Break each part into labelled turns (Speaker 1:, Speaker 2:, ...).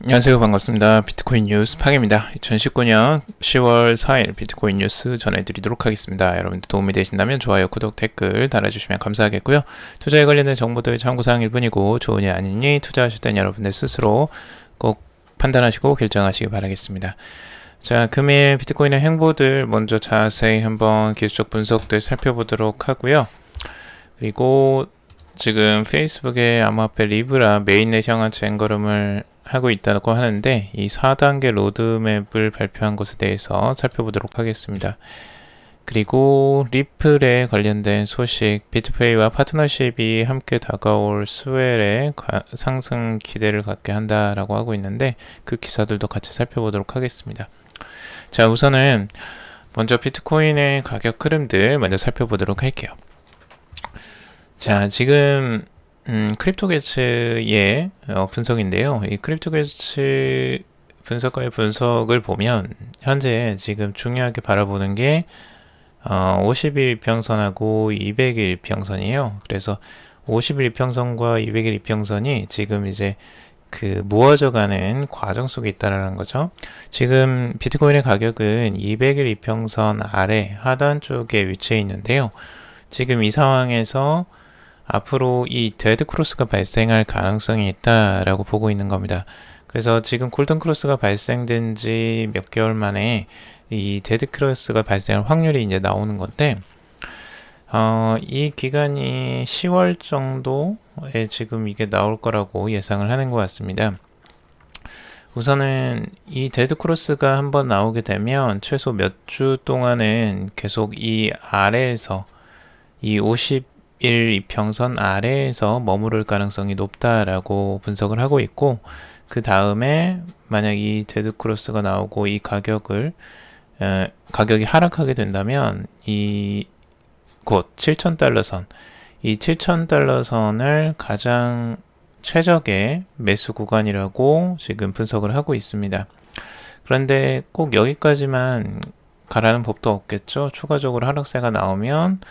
Speaker 1: 안녕하세요. 반갑습니다. 비트코인 뉴스 팍입니다. 2019년 10월 4일 비트코인 뉴스 전해드리도록 하겠습니다. 여러분들 도움이 되신다면 좋아요, 구독, 댓글 달아주시면 감사하겠고요. 투자에 관련된 정보들 참고사항일 뿐이고 좋으니 아니니 투자하실 땐 여러분들 스스로 꼭 판단하시고 결정하시기 바라겠습니다. 자, 금일 비트코인의 행보들 먼저 자세히 한번 기술적 분석들 살펴보도록 하고요. 그리고 지금 페이스북에 암호화폐 리브라 메인넷 형한 재행걸음을 하고 있다고 하는데 이 4단계 로드맵을 발표한 것에 대해서 살펴보도록 하겠습니다. 그리고 리플에 관련된 소식, 비트페이와 파트너십이 함께 다가올 스웰의 상승 기대를 갖게 한다라고 하고 있는데 그 기사들도 같이 살펴보도록 하겠습니다. 자, 우선은 먼저 비트코인의 가격 흐름들 먼저 살펴보도록 할게요. 자, 지금 크립토게츠의 분석인데요. 이 크립토게츠 분석가의 분석을 보면 현재 지금 중요하게 바라보는 게 50일 이평선하고 200일 이평선이에요. 그래서 50일 이평선과 200일 이평선이 지금 이제 그 모아져가는 과정 속에 있다라는 거죠. 지금 비트코인의 가격은 200일 이평선 아래 하단 쪽에 위치해 있는데요. 지금 이 상황에서 앞으로 이 데드 크로스가 발생할 가능성이 있다라고 보고 있는 겁니다. 그래서 지금 골든 크로스가 발생된 지 몇 개월 만에 이 데드 크로스가 발생할 확률이 이제 나오는 건데, 이 기간이 10월 정도에 지금 이게 나올 거라고 예상을 하는 것 같습니다. 우선은 이 데드 크로스가 한번 나오게 되면 최소 몇 주 동안은 계속 이 아래에서 이 50일 이평선 아래에서 머무를 가능성이 높다라고 분석을 하고 있고, 그 다음에 만약 이 데드 크로스가 나오고 이 가격이 하락하게 된다면 이 곧 7,000달러 선, 이 7,000달러 선을 가장 최적의 매수 구간이라고 지금 분석을 하고 있습니다. 그런데 꼭 여기까지만 가라는 법도 없겠죠. 추가적으로 하락세가 나오면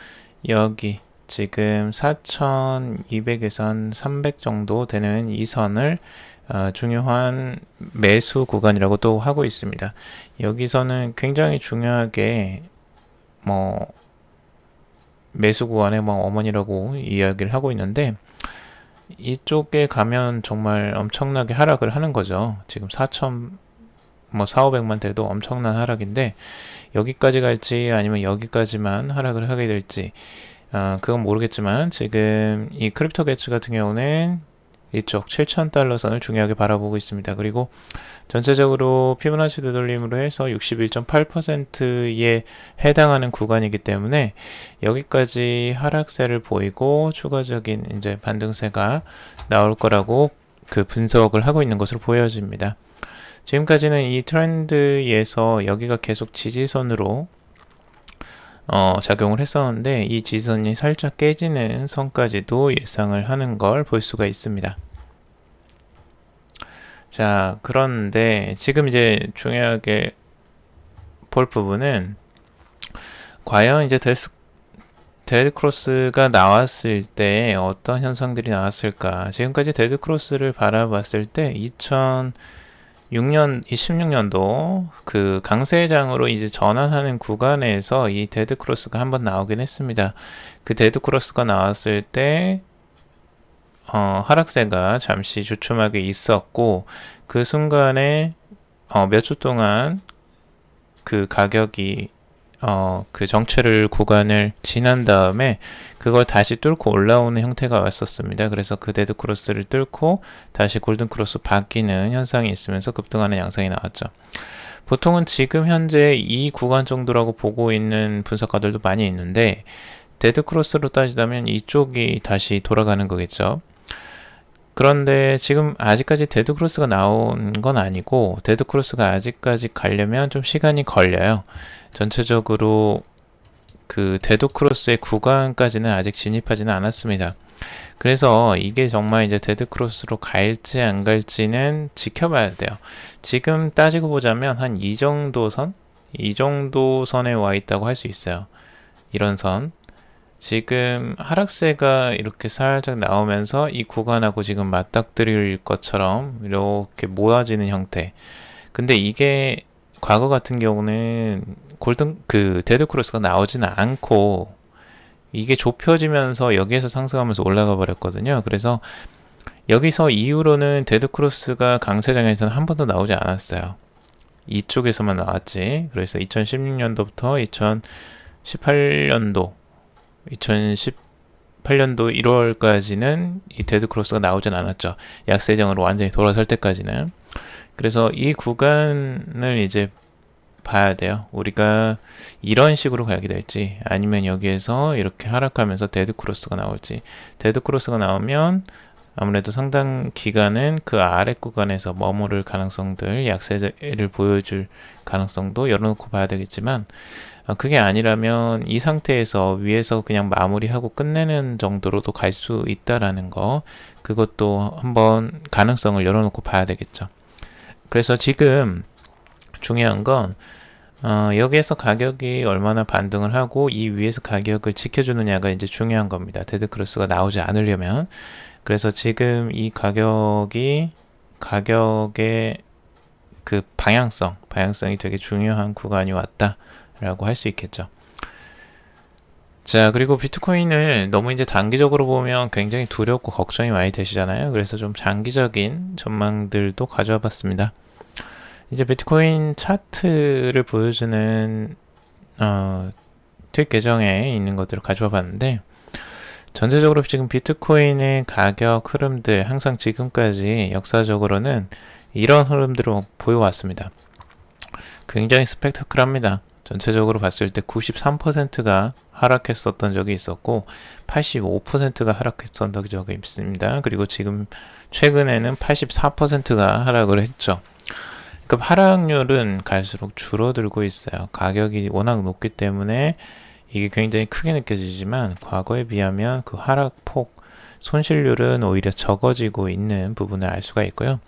Speaker 1: 여기 지금 4,200에서 300 정도 되는 이 선을 중요한 매수 구간이라고 또 하고 있습니다. 여기서는 굉장히 중요하게 매수 구간의 어머니라고 이야기를 하고 있는데, 이쪽에 가면 정말 엄청나게 하락을 하는 거죠. 지금 4,500만 돼도 엄청난 하락인데 여기까지 갈지 아니면 여기까지만 하락을 하게 될지 그건 모르겠지만, 지금 이 크립토게츠 같은 경우는 이쪽 7,000달러 선을 중요하게 바라보고 있습니다. 그리고 전체적으로 피보나치 되돌림으로 해서 61.8%에 해당하는 구간이기 때문에 여기까지 하락세를 보이고 추가적인 이제 반등세가 나올 거라고 그 분석을 하고 있는 것으로 보여집니다. 지금까지는 이 트렌드에서 여기가 계속 지지선으로 작용을 했었는데 이 지지선이 살짝 깨지는 선까지도 예상을 하는 걸 볼 수가 있습니다. 자, 그런데 지금 이제 중요하게 볼 부분은 과연 이제 데드 크로스가 나왔을 때 어떤 현상들이 나왔을까? 지금까지 데드 크로스를 바라봤을 때 16년도 그 강세장으로 이제 전환하는 구간에서 이 데드 크로스가 한번 나오긴 했습니다. 그 데드 크로스가 나왔을 때 하락세가 잠시 주춤하게 있었고, 그 순간에 몇 주 동안 그 가격이 그 정체를 구간을 지난 다음에 그걸 다시 뚫고 올라오는 형태가 왔었습니다. 그래서 그 데드 크로스를 뚫고 다시 골든 크로스 바뀌는 현상이 있으면서 급등하는 양상이 나왔죠. 보통은 지금 현재 이 구간 정도라고 보고 있는 분석가들도 많이 있는데, 데드 크로스로 따지자면 이쪽이 다시 돌아가는 거겠죠. 그런데 지금 아직까지 데드 크로스가 나온 건 아니고, 데드 크로스가 아직까지 가려면 좀 시간이 걸려요. 전체적으로 그 데드 크로스의 구간까지는 아직 진입하지는 않았습니다. 그래서 이게 정말 이제 데드 크로스로 갈지 안 갈지는 지켜봐야 돼요. 지금 따지고 보자면 한 이 정도 선에 와 있다고 할 수 있어요. 이런 선. 지금 하락세가 이렇게 살짝 나오면서 이 구간하고 지금 맞닥뜨릴 것처럼 이렇게 모아지는 형태. 근데 이게 과거 같은 경우는 데드 크로스가 나오지는 않고 이게 좁혀지면서 여기에서 상승하면서 올라가 버렸거든요. 그래서 여기서 이후로는 데드 크로스가 강세장에서는 한 번도 나오지 않았어요. 이쪽에서만 나왔지. 그래서 2016년도부터 2018년도 2018년도 1월까지는 이 데드 크로스가 나오진 않았죠. 약세장으로 완전히 돌아설 때까지는. 그래서 이 구간을 이제 봐야 돼요. 우리가 이런 식으로 가게 될지 아니면 여기에서 이렇게 하락하면서 데드 크로스가 나올지. 데드 크로스가 나오면 아무래도 상당 기간은 그 아래 구간에서 머무를 가능성들, 약세를 보여줄 가능성도 열어놓고 봐야 되겠지만 그게 아니라면 이 상태에서 위에서 그냥 마무리하고 끝내는 정도로도 갈 수 있다라는 거, 그것도 한번 가능성을 열어놓고 봐야 되겠죠. 그래서 지금 중요한 건 여기에서 가격이 얼마나 반등을 하고 이 위에서 가격을 지켜주느냐가 이제 중요한 겁니다. 데드 크로스가 나오지 않으려면. 그래서 지금 이 가격의 그 방향성이 되게 중요한 구간이 왔다라고 할 수 있겠죠. 자, 그리고 비트코인을 너무 이제 단기적으로 보면 굉장히 두렵고 걱정이 많이 되시잖아요. 그래서 좀 장기적인 전망들도 가져와 봤습니다. 이제 비트코인 차트를 보여주는 트윗 계정에 있는 것들을 가져와 봤는데, 전체적으로 지금 비트코인의 가격 흐름들 항상 지금까지 역사적으로는 이런 흐름들을 보여왔습니다. 굉장히 스펙타클합니다. 전체적으로 봤을 때 93%가 하락했었던 적이 있었고 85%가 하락했었던 적이 있습니다. 그리고 지금 최근에는 84%가 하락을 했죠. 그러니까 하락률은 갈수록 줄어들고 있어요. 가격이 워낙 높기 때문에 이게 굉장히 크게 느껴지지만 과거에 비하면 그 하락폭, 손실률은 오히려 적어지고 있는 부분을 알 수가 있고요.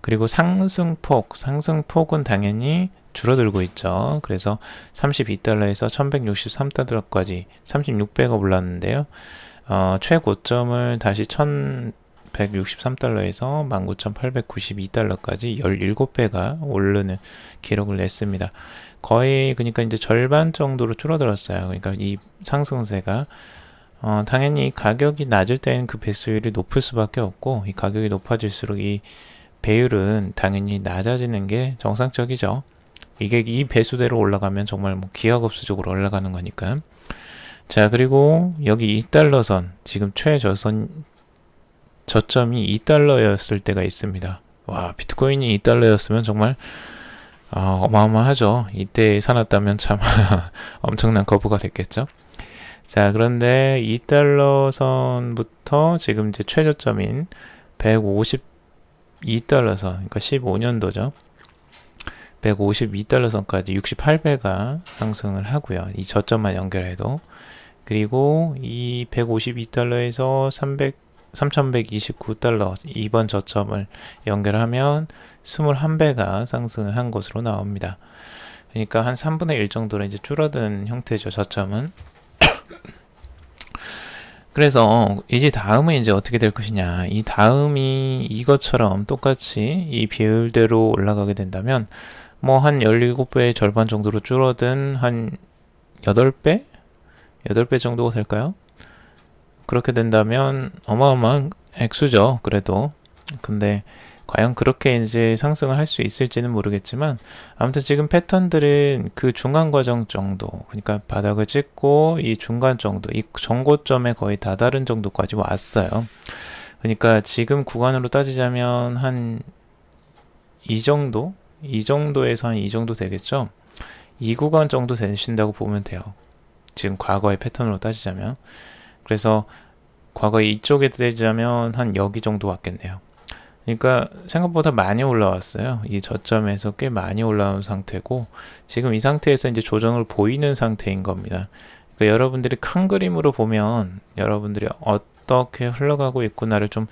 Speaker 1: 그리고 상승폭은 당연히 줄어들고 있죠. 그래서 32달러에서 1163달러까지 36배가 올랐는데요. 최고점을 다시 1163달러에서 19,892달러까지 17배가 오르는 기록을 냈습니다. 거의 그러니까 이제 절반 정도로 줄어들었어요. 그러니까 이 상승세가 당연히 가격이 낮을 때는 그 배수율이 높을 수밖에 없고 이 가격이 높아질수록 이 배율은 당연히 낮아지는 게 정상적이죠. 이게 이 배수대로 올라가면 정말 뭐 기하급수적으로 올라가는 거니까. 자, 그리고 여기 2달러선 지금 저점이 2달러였을 때가 있습니다. 와, 비트코인이 2달러였으면 정말 어마어마하죠. 이때 사놨다면 참 엄청난 거부가 됐겠죠. 자, 그런데 2달러선부터 지금 이제 최저점인 152달러선, 그러니까 15년도죠. 152달러선까지 68배가 상승을 하고요. 이 저점만 연결해도. 그리고 이 152달러에서 3129달러 이번 저점을 연결하면 21배가 상승을 한 것으로 나옵니다. 그러니까 한 3분의 1 정도로 이제 줄어든 형태죠, 저점은. 그래서 이제 다음은 이제 어떻게 될 것이냐. 이 다음이 이것처럼 똑같이 이 비율대로 올라가게 된다면 뭐 한 17배의 절반 정도로 줄어든 한 8배? 8배 정도가 될까요? 그렇게 된다면 어마어마한 액수죠. 그래도. 근데 과연 그렇게 이제 상승을 할 수 있을지는 모르겠지만 아무튼 지금 패턴들은 그 중간 과정 정도, 그러니까 바닥을 찍고 이 중간 정도, 이 정고점에 거의 다다른 정도까지 왔어요. 그러니까 지금 구간으로 따지자면 한 이 정도에서 한 이 정도 되겠죠. 이 구간 정도 되신다고 보면 돼요. 지금 과거의 패턴으로 따지자면. 그래서 과거에 이쪽에 따지자면 한 여기 정도 왔겠네요. 그러니까 생각보다 많이 올라왔어요. 이 저점에서 꽤 많이 올라온 상태고 지금 이 상태에서 이제 조정을 보이는 상태인 겁니다. 그러니까 여러분들이 큰 그림으로 보면 여러분들이 어떻게 흘러가고 있구나를 좀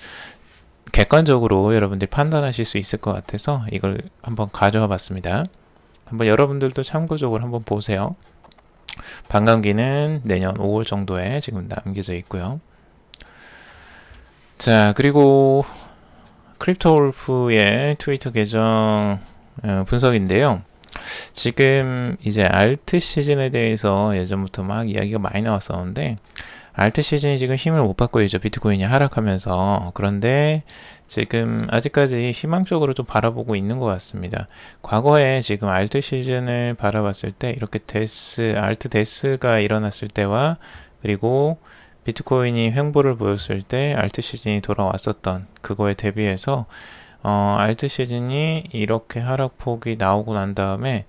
Speaker 1: 객관적으로 여러분들이 판단하실 수 있을 것 같아서 이걸 한번 가져와 봤습니다. 한번 여러분들도 참고적으로 한번 보세요. 반감기는 내년 5월 정도에 지금 남겨져 있고요. 자, 그리고 크립토울프의 트위터 계정 분석인데요. 지금 이제 알트 시즌에 대해서 예전부터 막 이야기가 많이 나왔었는데, 알트 시즌이 지금 힘을 못 받고 있죠. 비트코인이 하락하면서. 그런데 지금 아직까지 희망적으로 좀 바라보고 있는 것 같습니다. 과거에 지금 알트 시즌을 바라봤을 때 이렇게 알트 데스가 일어났을 때와, 그리고 비트코인이 횡보를 보였을 때 알트 시즌이 돌아왔었던 그거에 대비해서 알트 시즌이 이렇게 하락폭이 나오고 난 다음에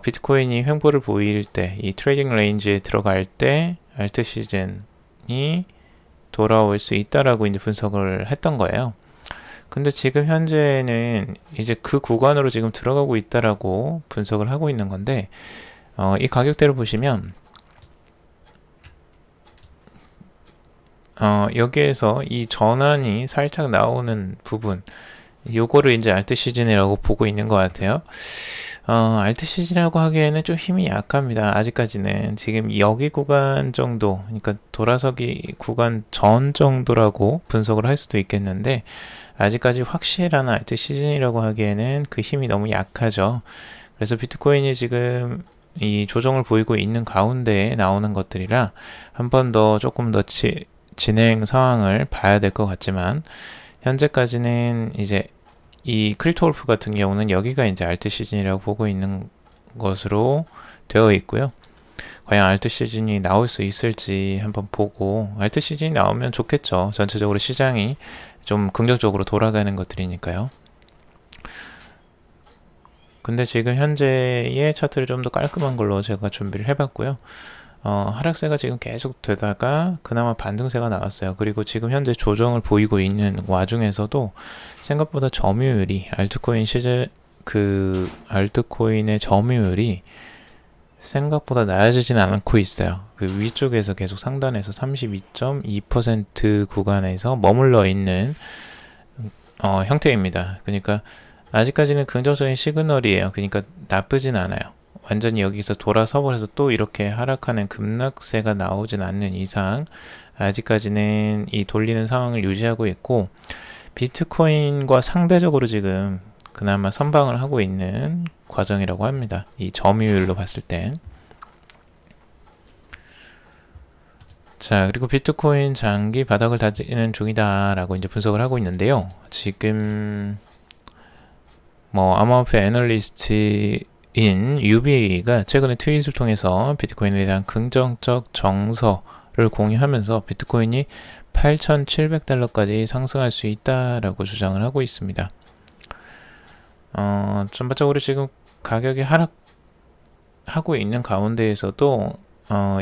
Speaker 1: 비트코인이 횡보를 보일 때, 이 트레이딩 레인지에 들어갈 때 알트 시즌이 돌아올 수 있다라고 이제 분석을 했던 거예요. 근데 지금 현재는 이제 그 구간으로 지금 들어가고 있다라고 분석을 하고 있는 건데, 이 가격대를 보시면 여기에서 이 전환이 살짝 나오는 부분, 요거를 이제 알트 시즌이라고 보고 있는 것 같아요. 알트 시즌이라고 하기에는 좀 힘이 약합니다. 아직까지는 지금 여기 구간 정도, 그러니까 돌아서기 구간 전 정도라고 분석을 할 수도 있겠는데, 아직까지 확실한 알트 시즌이라고 하기에는 그 힘이 너무 약하죠. 그래서 비트코인이 지금 이 조정을 보이고 있는 가운데에 나오는 것들이라 한 번 더 조금 더 진행 상황을 봐야 될 것 같지만, 현재까지는 이제 이 크립토울프 같은 경우는 여기가 이제 알트 시즌이라고 보고 있는 것으로 되어 있고요. 과연 알트 시즌이 나올 수 있을지 한번 보고, 알트 시즌이 나오면 좋겠죠. 전체적으로 시장이 좀 긍정적으로 돌아가는 것들이니까요. 근데 지금 현재의 차트를 좀 더 깔끔한 걸로 제가 준비를 해봤고요. 하락세가 지금 계속 되다가 그나마 반등세가 나왔어요. 그리고 지금 현재 조정을 보이고 있는 와중에서도 생각보다 점유율이 알트코인의 점유율이 생각보다 낮아지진 않고 있어요. 그 위쪽에서 계속 상단에서 32.2% 구간에서 머물러 있는 형태입니다. 그러니까 아직까지는 긍정적인 시그널이에요. 그러니까 나쁘진 않아요. 완전히 여기서 돌아서 버려서 또 이렇게 하락하는 급락세가 나오진 않는 이상 아직까지는 이 돌리는 상황을 유지하고 있고, 비트코인과 상대적으로 지금 그나마 선방을 하고 있는 과정이라고 합니다. 이 점유율로 봤을 땐. 자, 그리고 비트코인 장기 바닥을 다지는 중이다 라고 이제 분석을 하고 있는데요. 지금 암호화폐 애널리스트인 UBA가 최근에 트윗을 통해서 비트코인에 대한 긍정적 정서를 공유하면서 비트코인이 8,700달러까지 상승할 수 있다라고 주장을 하고 있습니다. 전반적으로 지금 가격이 하락하고 있는 가운데에서도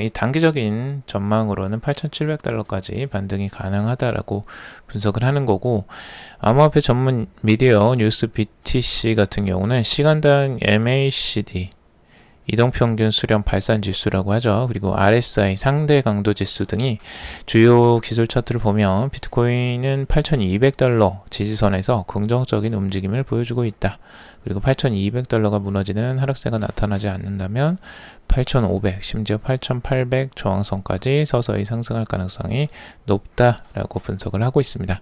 Speaker 1: 이 단기적인 전망으로는 8,700달러까지 반등이 가능하다라고 분석을 하는 거고, 암호화폐 전문 미디어 뉴스 BTC 같은 경우는 시간당 MACD 이동평균 수렴 발산 지수라고 하죠. 그리고 RSI 상대 강도 지수 등이 주요 기술 차트를 보면 비트코인은 8,200달러 지지선에서 긍정적인 움직임을 보여주고 있다. 그리고 8,200달러가 무너지는 하락세가 나타나지 않는다면 8,500, 심지어 8,800 저항선까지 서서히 상승할 가능성이 높다라고 분석을 하고 있습니다.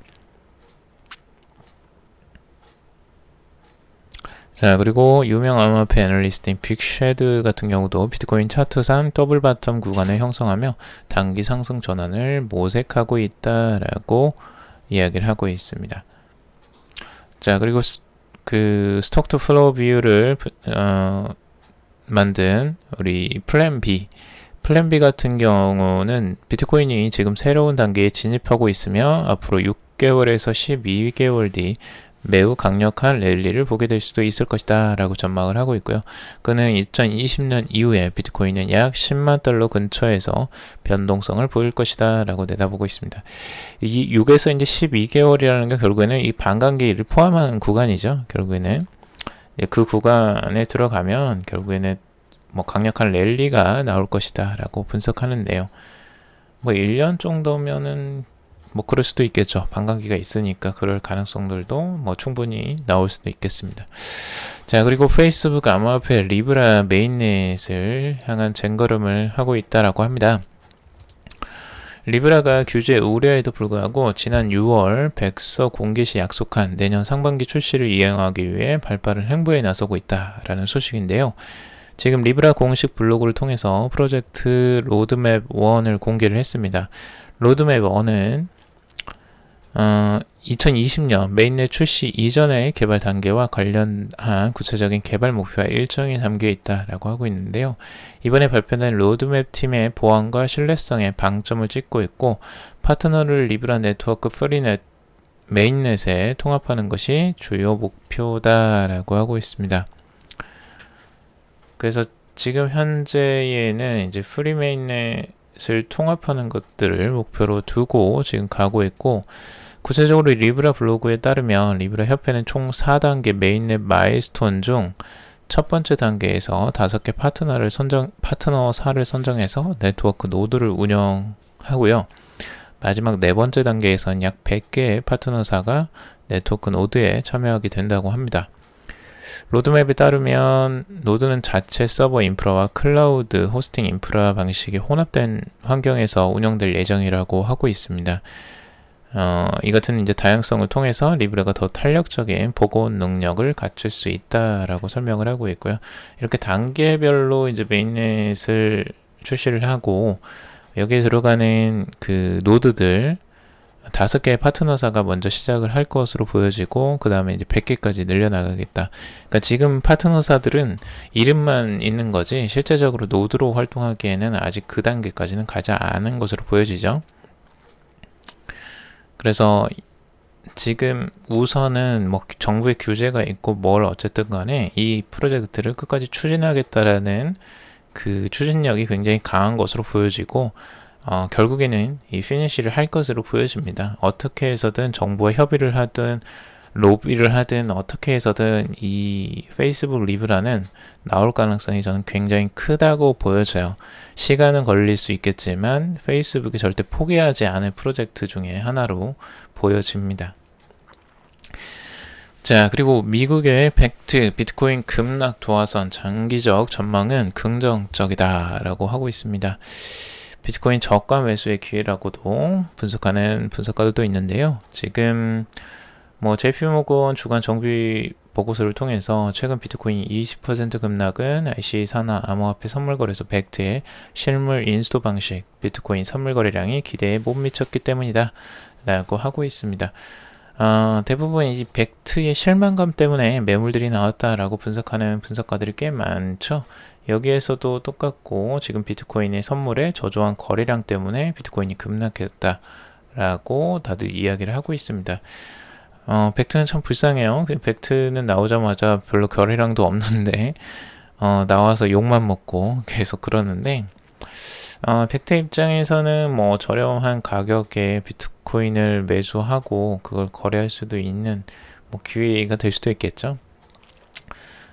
Speaker 1: 자, 그리고 유명 암호화폐 애널리스트인 빅쉐드 같은 경우도 비트코인 차트상 더블 바텀 구간을 형성하며 단기 상승 전환을 모색하고 있다라고 이야기를 하고 있습니다. 자, 그리고 그 스톡 투 플로우 비율을 만든 우리 플랜 B 같은 경우는 비트코인이 지금 새로운 단계에 진입하고 있으며 앞으로 6개월에서 12개월 뒤 매우 강력한 랠리를 보게 될 수도 있을 것이다 라고 전망을 하고 있고요. 그는 2020년 이후에 비트코인은 약 10만 달러 근처에서 변동성을 보일 것이다 라고 내다보고 있습니다. 이 6에서 이제 12개월이라는 게 결국에는 이 반감기를 포함하는 구간이죠. 결국에는 그 구간에 들어가면 결국에는 강력한 랠리가 나올 것이다 라고 분석하는데요. 1년 정도면은 그럴 수도 있겠죠. 반감기가 있으니까 그럴 가능성들도 충분히 나올 수도 있겠습니다. 자, 그리고 페이스북 암호화폐 리브라 메인넷을 향한 쟁걸음을 하고 있다라고 합니다. 리브라가 규제 우려에도 불구하고 지난 6월 백서 공개 시 약속한 내년 상반기 출시를 이행하기 위해 발빠른 행보에 나서고 있다라는 소식인데요. 지금 리브라 공식 블로그를 통해서 프로젝트 로드맵 1을 공개를 했습니다. 로드맵 1은 2020년 메인넷 출시 이전의 개발 단계와 관련한 구체적인 개발 목표와 일정이 담겨 있다라고 하고 있는데요. 이번에 발표된 로드맵 팀의 보안과 신뢰성에 방점을 찍고 있고 파트너를 리브라 네트워크 프리넷 메인넷에 통합하는 것이 주요 목표다라고 하고 있습니다. 그래서 지금 현재에는 이제 프리 메인넷을 통합하는 것들을 목표로 두고 지금 가고 있고, 구체적으로 리브라 블로그에 따르면 리브라 협회는 총 4단계 메인넷 마일스톤 중 첫 번째 단계에서 5개 파트너사를 선정해서 네트워크 노드를 운영하고요. 마지막 네 번째 단계에서는 약 100개의 파트너사가 네트워크 노드에 참여하게 된다고 합니다. 로드맵에 따르면 노드는 자체 서버 인프라와 클라우드 호스팅 인프라 방식이 혼합된 환경에서 운영될 예정이라고 하고 있습니다. 이 같은 이제 다양성을 통해서 리브라가 더 탄력적인 보건 능력을 갖출 수 있다라고 설명을 하고 있고요. 이렇게 단계별로 이제 메인넷을 출시를 하고 여기에 들어가는 그 노드들 5개의 파트너사가 먼저 시작을 할 것으로 보여지고 그 다음에 이제 100개까지 늘려나가겠다. 그러니까 지금 파트너사들은 이름만 있는 거지 실제적으로 노드로 활동하기에는 아직 그 단계까지는 가지 않은 것으로 보여지죠. 그래서 지금 우선은 뭐 정부의 규제가 있고 뭘 어쨌든 간에 이 프로젝트를 끝까지 추진하겠다라는 그 추진력이 굉장히 강한 것으로 보여지고 결국에는 이 피니시를 할 것으로 보여집니다. 어떻게 해서든 정부와 협의를 하든 로비를 하든 어떻게 해서든 이 페이스북 리브라는 나올 가능성이 저는 굉장히 크다고 보여져요. 시간은 걸릴 수 있겠지만 페이스북이 절대 포기하지 않을 프로젝트 중에 하나로 보여집니다. 자, 그리고 미국의 팩트 비트코인 급락 도화선 장기적 전망은 긍정적이다라고 하고 있습니다. 비트코인 저가 매수의 기회라고도 분석하는 분석가들도 있는데요. 지금 뭐 JP모건 주간 정비 보고서를 통해서 최근 비트코인 20% 급락은 IC 산하 암호화폐 선물거래소 벡트의 실물 인수도 방식 비트코인 선물 거래량이 기대에 못 미쳤기 때문이다 라고 하고 있습니다. 대부분 이 벡트의 실망감 때문에 매물들이 나왔다라고 분석하는 분석가들이 꽤 많죠. 여기에서도 똑같고 지금 비트코인의 선물의 저조한 거래량 때문에 비트코인이 급락했다라고 다들 이야기를 하고 있습니다. 벡트는 참 불쌍해요. 벡트는 나오자마자 별로 거래량도 없는데 나와서 욕만 먹고 계속 그러는데 벡트 입장에서는 뭐 저렴한 가격에 비트코인을 매수하고 그걸 거래할 수도 있는 뭐 기회가 될 수도 있겠죠.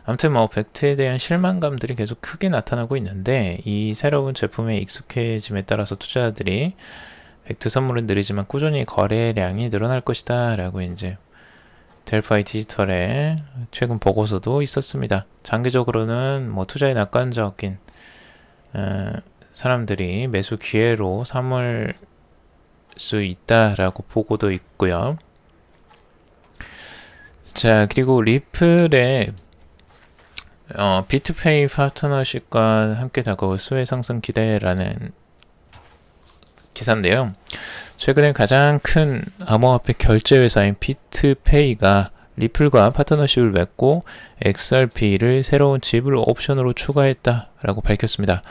Speaker 1: 아무튼 뭐 벡트에 대한 실망감들이 계속 크게 나타나고 있는데 이 새로운 제품에 익숙해짐에 따라서 투자자들이 벡트 선물은 느리지만 꾸준히 거래량이 늘어날 것이다 라고 이제 델파이 디지털의 최근 보고서도 있었습니다. 장기적으로는 뭐 투자에 낙관적인 사람들이 매수 기회로 삼을 수 있다라고 보고도 있고요. 자, 그리고 리플의 비트페이 파트너십과 함께 다가올 수혜 상승 기대라는 기사인데요. 최근에 가장 큰 암호화폐 결제 회사인 비트페이가 리플과 파트너십을 맺고 XRP를 새로운 지불 옵션으로 추가했다라고 밝혔습니다.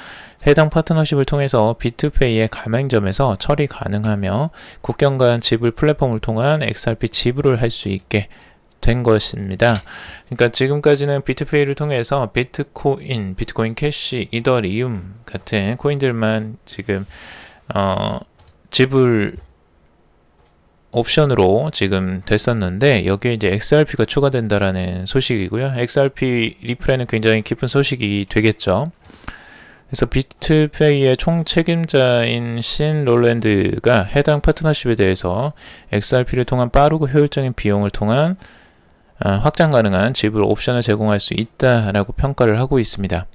Speaker 1: 해당 파트너십을 통해서 비트페이의 가맹점에서 처리 가능하며 국경 간 지불 플랫폼을 통한 XRP 지불을 할 수 있게 된 것입니다. 그러니까 지금까지는 비트페이를 통해서 비트코인, 비트코인 캐시, 이더리움 같은 코인들만 지금 지불 옵션으로 지금 됐었는데 여기에 이제 XRP가 추가된다라는 소식이고요. XRP 리플에는 굉장히 깊은 소식이 되겠죠. 그래서 비트페이의 총책임자인 신 롤랜드가 해당 파트너십에 대해서 XRP를 통한 빠르고 효율적인 비용을 통한 확장 가능한 지불 옵션을 제공할 수 있다라고 평가를 하고 있습니다.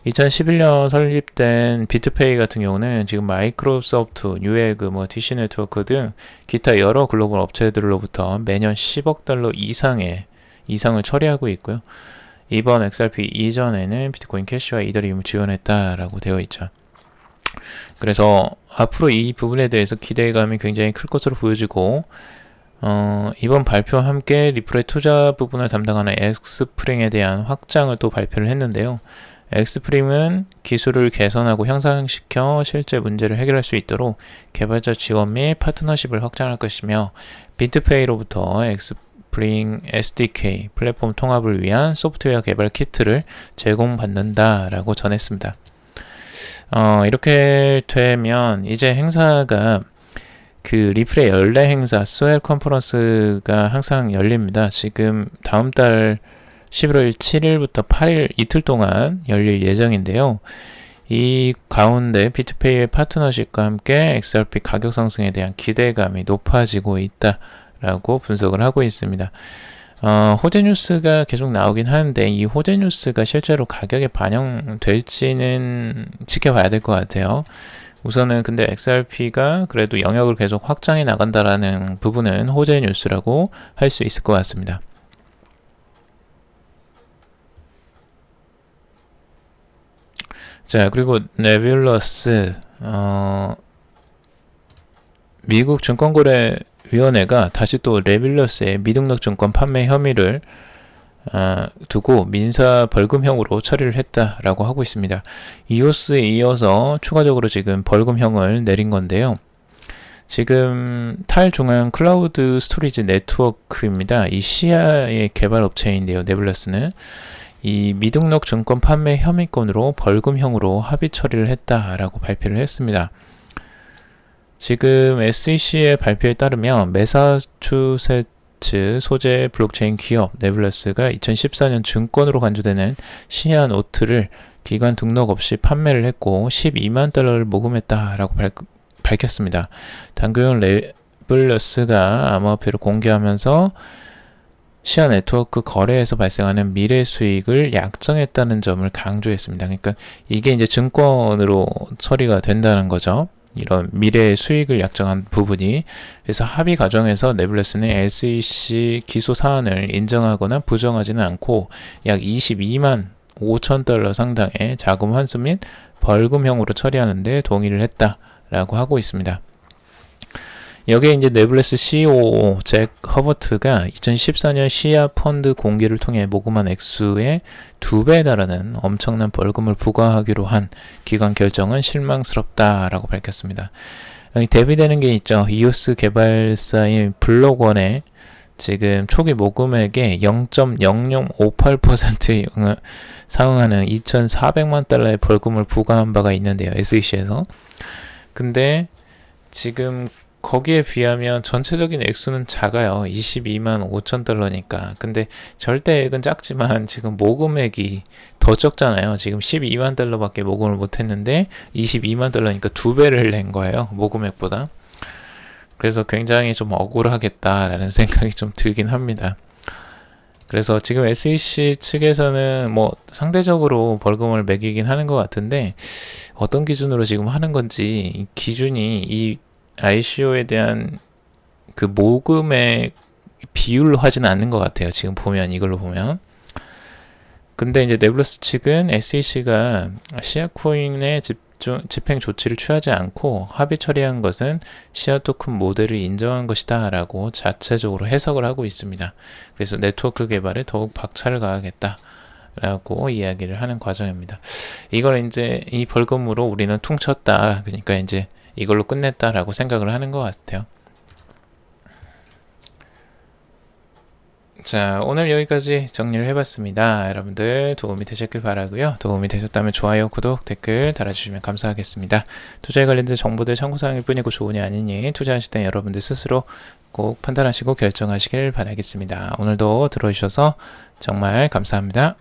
Speaker 1: 2011년 설립된 비트페이 같은 경우는 지금 마이크로소프트, 뉴에그, DC 네트워크 등 기타 여러 글로벌 업체들로부터 매년 10억 달러 이상을 처리하고 있고요. 이번 XRP 이전에는 비트코인 캐시와 이더리움을 지원했다라고 되어 있죠. 그래서 앞으로 이 부분에 대해서 기대감이 굉장히 클 것으로 보여지고 이번 발표와 함께 리플의 투자 부분을 담당하는 엑스프링에 대한 확장을 또 발표를 했는데요. 엑스프링은 기술을 개선하고 향상시켜 실제 문제를 해결할 수 있도록 개발자 지원 및 파트너십을 확장할 것이며 비트페이로부터 엑스프링 SDK 플랫폼 통합을 위한 소프트웨어 개발 키트를 제공받는다라고 전했습니다. 이렇게 되면 이제 행사가 그 리플의 연례 행사 스웰 컨퍼런스가 항상 열립니다. 지금 다음 달 11월 7일부터 8일 이틀 동안 열릴 예정인데요. 이 가운데 비트페이의 파트너십과 함께 XRP 가격 상승에 대한 기대감이 높아지고 있다라고 분석을 하고 있습니다. 호재 뉴스가 계속 나오긴 하는데 이 호재 뉴스가 실제로 가격에 반영될지는 지켜봐야 될 것 같아요. 우선은 근데 XRP가 그래도 영역을 계속 확장해 나간다라는 부분은 호재 뉴스라고 할 수 있을 것 같습니다. 자, 그리고 네뷸러스 미국 증권거래위원회가 다시 또 네뷸러스의 미등록 증권 판매 혐의를 두고 민사 벌금형으로 처리를 했다라고 하고 있습니다. 이오스에 이어서 추가적으로 지금 벌금형을 내린 건데요. 지금 탈중앙 클라우드 스토리지 네트워크입니다. 이 시아의 개발 업체인데요. 네뷸러스는 이 미등록 증권 판매 혐의건으로 벌금형으로 합의 처리를 했다라고 발표를 했습니다. 지금 SEC의 발표에 따르면 매사추세츠 소재 블록체인 기업 네뷸러스가 2014년 증권으로 간주되는 시아 노트를 기관 등록 없이 판매를 했고 12만 달러를 모금했다라고 밝혔습니다. 당국은 네뷸러스가 암호화폐를 공개하면서 시아 네트워크 거래에서 발생하는 미래 수익을 약정했다는 점을 강조했습니다. 그러니까 이게 이제 증권으로 처리가 된다는 거죠. 이런 미래 수익을 약정한 부분이. 그래서 합의 과정에서 네뷸러스는 SEC 기소 사안을 인정하거나 부정하지는 않고 약 22만 5천 달러 상당의 자금 환수 및 벌금형으로 처리하는 데 동의를 했다라고 하고 있습니다. 여기에 이제 네뷸러스 COO 잭 허버트가 2014년 시아 펀드 공개를 통해 모금한 액수의 2배에 달하는 엄청난 벌금을 부과하기로 한 기관 결정은 실망스럽다라고 밝혔습니다. 여기 대비되는 게 있죠. 이오스 개발사인 블록원의 지금 초기 모금액의 0.0058%에 상응하는 2,400만 달러의 벌금을 부과한 바가 있는데요. SEC에서. 근데 지금 거기에 비하면 전체적인 액수는 작아요. 22만 5천 달러니까. 근데 절대액은 작지만 지금 모금액이 더 적잖아요. 지금 12만 달러밖에 모금을 못했는데 22만 달러니까 2배를 낸 거예요. 모금액보다. 그래서 굉장히 좀 억울하겠다라는 생각이 좀 들긴 합니다. 그래서 지금 SEC 측에서는 뭐 상대적으로 벌금을 매기긴 하는 것 같은데 어떤 기준으로 지금 하는 건지 기준이 이 ICO에 대한 그 모금의 비율로 하지는 않는 것 같아요. 지금 보면 이걸로 보면. 근데 이제 네뷸러스 측은 SEC가 시아 코인의 집행 조치를 취하지 않고 합의 처리한 것은 시아 토큰 모델을 인정한 것이다 라고 자체적으로 해석을 하고 있습니다. 그래서 네트워크 개발에 더욱 박차를 가하겠다 라고 이야기를 하는 과정입니다. 이걸 이제 이 벌금으로 우리는 퉁쳤다. 그러니까 이제 이걸로 끝냈다라고 생각을 하는 것 같아요. 자, 오늘 여기까지 정리를 해봤습니다. 여러분들 도움이 되셨길 바라고요. 도움이 되셨다면 좋아요, 구독, 댓글 달아주시면 감사하겠습니다. 투자에 관련된 정보들 참고사항일 뿐이고 조언이 아니니 투자하실 때 여러분들 스스로 꼭 판단하시고 결정하시길 바라겠습니다. 오늘도 들어주셔서 정말 감사합니다.